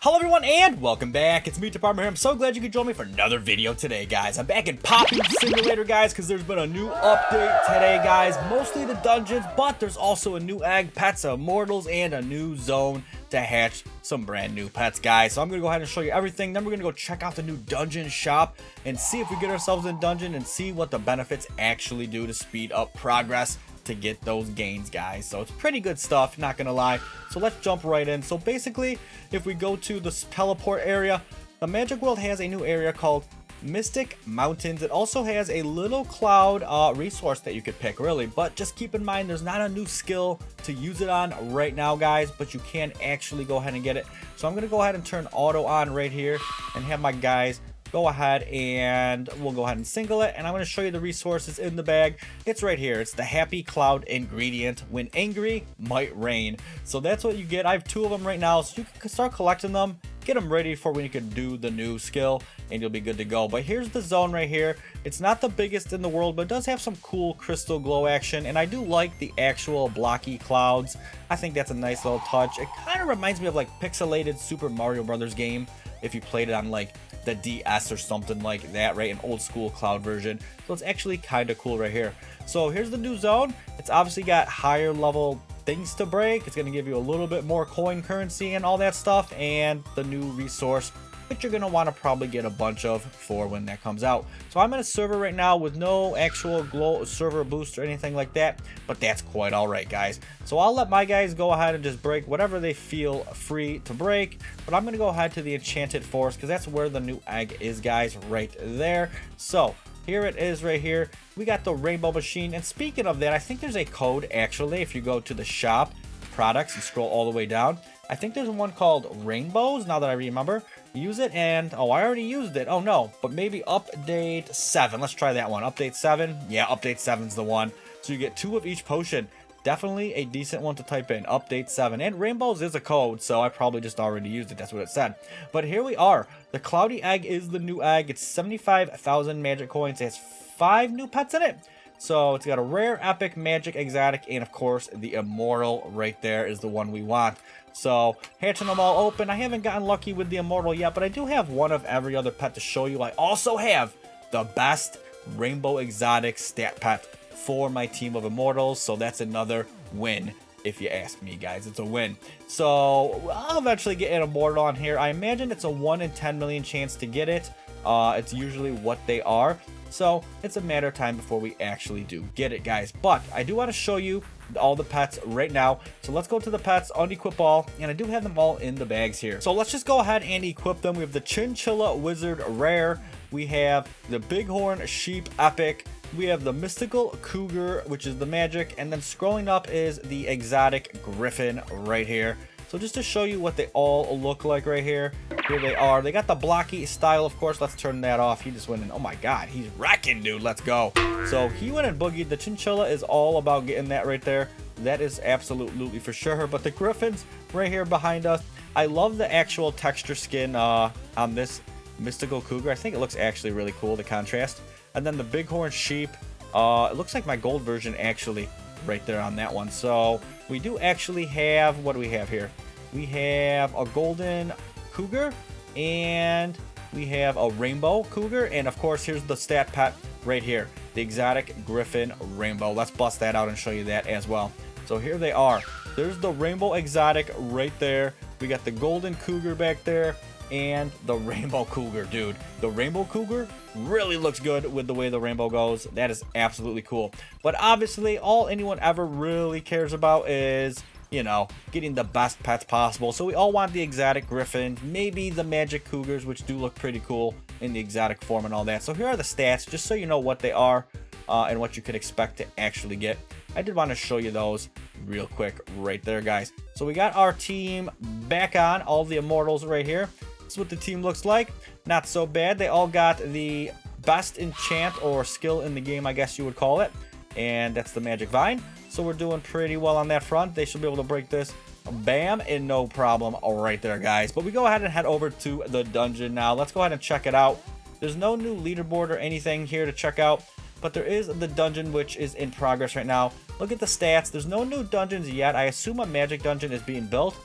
Hello everyone and welcome back. It's Meatdept here. I'm so glad you could join me for another video today, guys. I'm back in Popping Simulator, guys, because there's been a new update today, guys. Mostly the dungeons, but there's also a new egg, pets, immortals, and a new zone to hatch some brand new pets, guys. So I'm going to go ahead and show you everything. Then we're going to go check out the new dungeon shop and see if we get ourselves in dungeon and see what the benefits actually do to speed up progress to get those gains, guys. So it's pretty good stuff, not gonna lie. So let's jump right in. So basically, if we go to the teleport area, the Magic World has a new area called Mystic Mountains. It also has a little cloud resource that you could pick, really, but just keep in mind there's not a new skill to use it on right now, guys, but you can actually go ahead and get it. So I'm gonna go ahead and turn auto on right here and have my guys go ahead and we'll go ahead and single it, and I'm going to show you the resources in the bag. It's right here. It's the happy cloud ingredient. When angry, might rain. So that's what you get. I have 2 of them right now, so you can start collecting them, get them ready for when you can do the new skill, and you'll be good to go. But here's the zone right here. It's not the biggest in the world, but it does have some cool crystal glow action, and I do like the actual blocky clouds. I think that's a nice little touch. It kind of reminds me of like pixelated Super Mario Brothers game if you played it on like the DS or something like that, right? An old school cloud version. So it's actually kind of cool right here. So here's the new zone. It's obviously got higher level things to break. It's going to give you a little bit more coin currency and all that stuff, and the new resource, which you're going to want to probably get a bunch of for when that comes out. So I'm in a server right now with no actual glow server boost or anything like that, but that's quite all right, guys. So I'll let my guys go ahead and just break whatever they feel free to break, but I'm going to go ahead to the Enchanted Forest because that's where the new egg is, guys, right there. So here it is right here. We got the rainbow machine, and speaking of that, I think there's a code actually. If you go to the shop products and scroll all the way down, I think there's one called rainbows, now that I remember. Use it, and oh, I already used it. Oh no, but maybe update 7. Let's try that one. Update 7. Yeah, update 7's the one. So you get 2 of each potion. Definitely a decent one to type in. Update 7. And rainbows is a code, so I probably just already used it. That's what it said. But here we are. The cloudy egg is the new egg. It's 75,000 magic coins. It has 5 new pets in it. So it's got a rare, epic, magic, exotic, and of course the immortal right there is the one we want. So hatching them all open. I haven't gotten lucky with the immortal yet, but I do have one of every other pet to show you. I also have the best rainbow exotic stat pet for my team of immortals, so that's another win. If you ask me, guys, it's a win. So I'll eventually get an immortal on here. I imagine it's a 1 in 10 million chance to get it. It's usually what they are. So it's a matter of time before we actually do get it, guys. But I do want to show you all the pets right now. So let's go to the pets, unequip all, and I do have them all in the bags here. So let's just go ahead and equip them. We have the Chinchilla Wizard Rare. We have the Bighorn Sheep Epic. We have the Mystical Cougar, which is the magic. And then scrolling up is the Exotic Griffin right here. So just to show you what they all look like right here. Here they are. They got the blocky style, of course. Let's turn that off. He just went in. Oh my god, he's wrecking, dude. Let's go. So he went and boogied. The Chinchilla is all about getting that right there. That is absolutely for sure. But the Griffins right here behind us. I love the actual texture skin on this Mystical Cougar. I think it looks actually really cool, the contrast. And then the Bighorn Sheep. It looks like my gold version actually right there on that one. So we do actually have, what do we have here? We have a golden cougar, and we have a rainbow cougar, and of course here's the stat pet right here, the exotic griffin rainbow. Let's bust that out and show you that as well. So here they are. There's the rainbow exotic right there. We got the golden cougar back there, and the rainbow cougar, dude. The rainbow cougar really looks good with the way the rainbow goes. That is absolutely cool. But obviously all anyone ever really cares about is, you know, getting the best pets possible. So we all want the exotic griffin, maybe the magic cougars, which do look pretty cool in the exotic form and all that. So here are the stats, just so you know what they are and what you could expect to actually get. I did want to show you those real quick right there, guys. So we got our team back on, all the immortals right here. This is what the team looks like. Not so bad. They all got the best enchant or skill in the game, I guess you would call it. And that's the magic vine. So we're doing pretty well on that front. They should be able to break this. Bam, and no problem right there, guys. But we go ahead and head over to the dungeon now. Let's go ahead and check it out. There's no new leaderboard or anything here to check out, but there is the dungeon, which is in progress right now. Look at the stats. There's no new dungeons yet. I assume a magic dungeon is being built.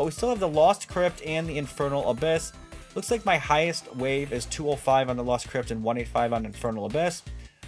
but we still have the Lost Crypt and the Infernal Abyss. Looks like my highest wave is 205 on the Lost Crypt and 185 on Infernal Abyss.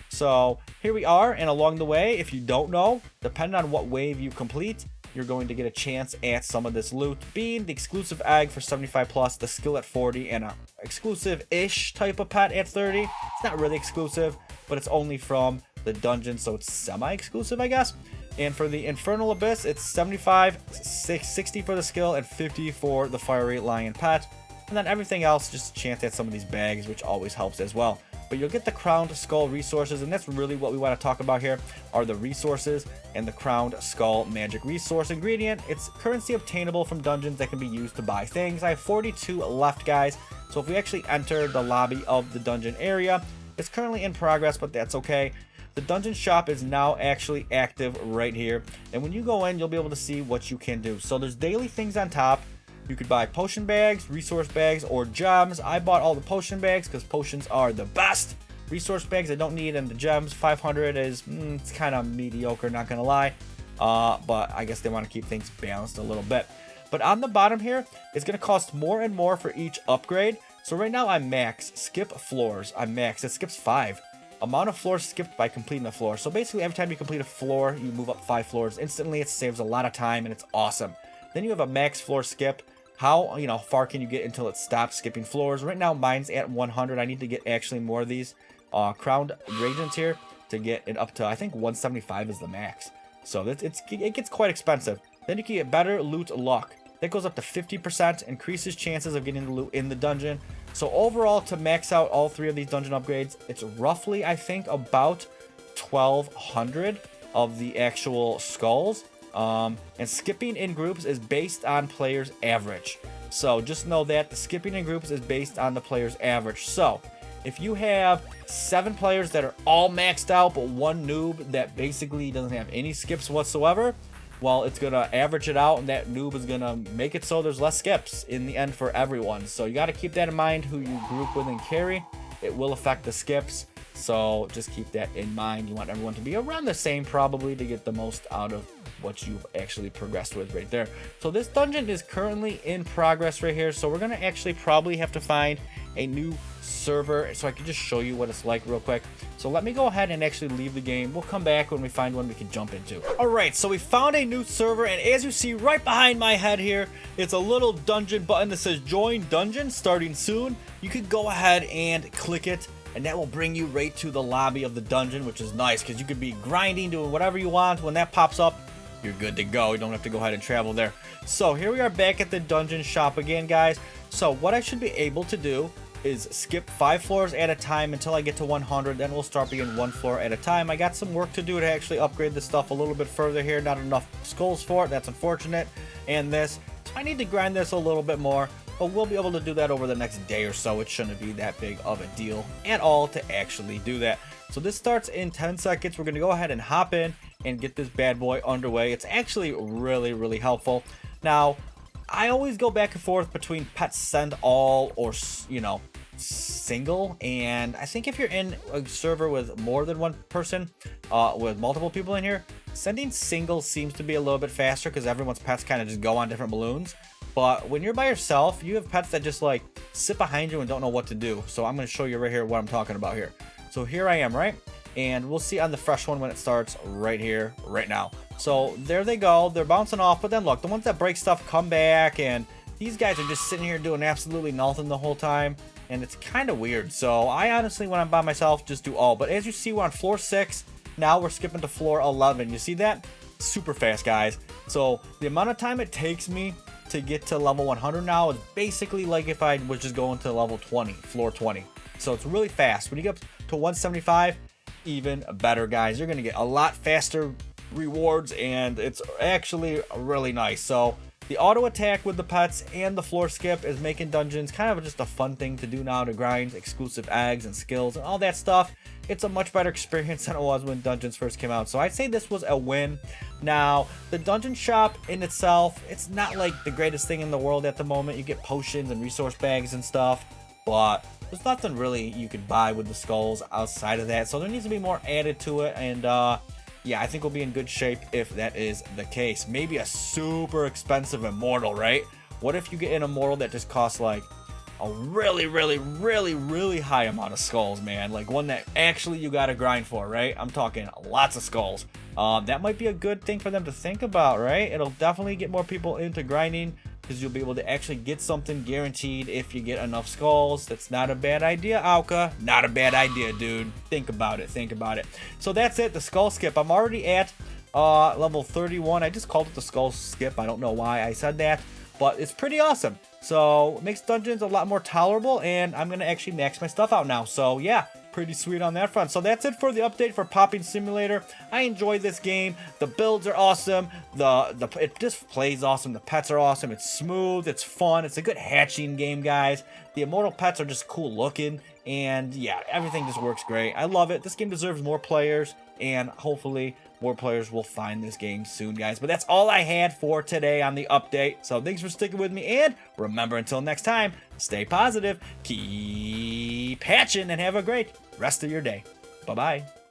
So here we are, and along the way, if you don't know, depending on what wave you complete, you're going to get a chance at some of this loot, being the exclusive egg for 75 plus, the skill at 40, and a exclusive-ish type of pet at 30. It's not really exclusive, but it's only from the dungeon, so it's semi-exclusive, I guess. And for the Infernal Abyss, it's 75, 60 for the skill, and 50 for the Fiery Lion pet. And then everything else, just a chance at some of these bags, which always helps as well. But you'll get the Crowned Skull resources, and that's really what we want to talk about here, are the resources and the Crowned Skull magic resource ingredient. It's currency obtainable from dungeons that can be used to buy things. I have 42 left, guys, so if we actually enter the lobby of the dungeon area, it's currently in progress, but that's okay. The dungeon shop is now actually active right here, and when you go in, you'll be able to see what you can do. So there's daily things on top. You could buy potion bags, resource bags, or gems. I bought all the potion bags because potions are the best. Resource bags I don't need, and the gems, 500 is it's kind of mediocre, not gonna lie. But I guess they want to keep things balanced a little bit. But on the bottom here, it's gonna cost more and more for each upgrade. So right now I'm max. Skip floors. I'm max. It skips 5. Amount of floors skipped by completing a floor. So basically every time you complete a floor, you move up 5 floors instantly. It saves a lot of time and it's awesome. Then you have a max floor skip. How far can you get until it stops skipping floors? Right now mine's at 100. I need to get actually more of these crowned reagents here to get it up to, I think 175 is the max. So it gets quite expensive. Then you can get better loot luck. That goes up to 50%, increases chances of getting the loot in the dungeon. So overall, to max out all 3 of these dungeon upgrades, it's roughly, I think, about 1,200 of the actual skulls. And skipping in groups is based on players' average. So just know that the skipping in groups is based on the player's average. So if you have 7 players that are all maxed out, but 1 noob that basically doesn't have any skips whatsoever, well, it's gonna average it out, and that noob is gonna make it so there's less skips in the end for everyone. So you got to keep that in mind, who you group with and carry. It will affect the skips, so just keep that in mind. You want everyone to be around the same probably to get the most out of what you've actually progressed with right there. So this dungeon is currently in progress right here, so we're gonna actually probably have to find a new server so I can just show you what it's like real quick. So let me go ahead and actually leave the game. We'll come back when we find one we can jump into. All right, so we found a new server, and as you see right behind my head here, it's a little dungeon button that says join dungeon starting soon. You could go ahead and click it, and that will bring you right to the lobby of the dungeon, which is nice because you could be grinding, doing whatever you want. When that pops up, you're good to go. You don't have to go ahead and travel there. So here we are back at the dungeon shop again, guys. So what I should be able to do is skip 5 floors at a time until I get to 100. Then we'll start being 1 floor at a time. I got some work to do to actually upgrade this stuff a little bit further here. Not enough skulls for it. That's unfortunate. And this. So I need to grind this a little bit more. But we'll be able to do that over the next day or so. It shouldn't be that big of a deal at all to actually do that. So this starts in 10 seconds. We're going to go ahead and hop in and get this bad boy underway. It's actually really helpful. Now, I always go back and forth between pet send all or, single. And I think if you're in a server with more than 1 person, with multiple people in here, sending single seems to be a little bit faster because everyone's pets kind of just go on different balloons. But when you're by yourself, you have pets that just like sit behind you and don't know what to do. So I'm going to show you right here what I'm talking about here. So here I am, right? And we'll see on the fresh one when it starts right here, right now. So there they go. They're bouncing off. But then look, the ones that break stuff come back. And these guys are just sitting here doing absolutely nothing the whole time. And it's kind of weird. So I honestly, when I'm by myself, just do all. But as you see, we're on floor 6. Now we're skipping to floor 11. You see that? Super fast, guys. So the amount of time it takes me to get to level 100 now is basically like if I was just going to level 20, floor 20. So it's really fast. When you get up to 175, even better, guys. You're going to get a lot faster rewards, and it's actually really nice. So the auto attack with the pets and the floor skip is making dungeons kind of just a fun thing to do now, to grind exclusive eggs and skills and all that stuff. It's a much better experience than it was when dungeons first came out. So I'd say this was a win. Now, the dungeon shop in itself, it's not like the greatest thing in the world at the moment. You get potions and resource bags and stuff, but there's nothing really you could buy with the skulls outside of that. So there needs to be more added to it. And yeah, I think we'll be in good shape if that is the case. Maybe a super expensive Immortal, right? What if you get an Immortal that just costs like a really high amount of skulls, man? Like one that actually you gotta grind for, right? I'm talking lots of skulls. That might be a good thing for them to think about, right? It'll definitely get more people into grinding because you'll be able to actually get something guaranteed if you get enough skulls. That's not a bad idea, Auka. Not a bad idea, dude. Think about it. Think about it. So that's it, the skull skip. I'm already at level 31. I just called it the skull skip. I don't know why I said that, but it's pretty awesome. So it makes dungeons a lot more tolerable, and I'm gonna actually max my stuff out now. So yeah, pretty sweet on that front. So that's it for the update for Popping Simulator. I enjoy this game. The builds are awesome. It just plays awesome. The pets are awesome. It's smooth. It's fun. It's a good hatching game, guys. The Immortal pets are just cool looking, and yeah, everything just works great. I love it. This game deserves more players, and hopefully more players will find this game soon, guys. But that's all I had for today on the update. So thanks for sticking with me, and remember, until next time, stay positive, keep hatching, and have a great rest of your day. Bye-bye.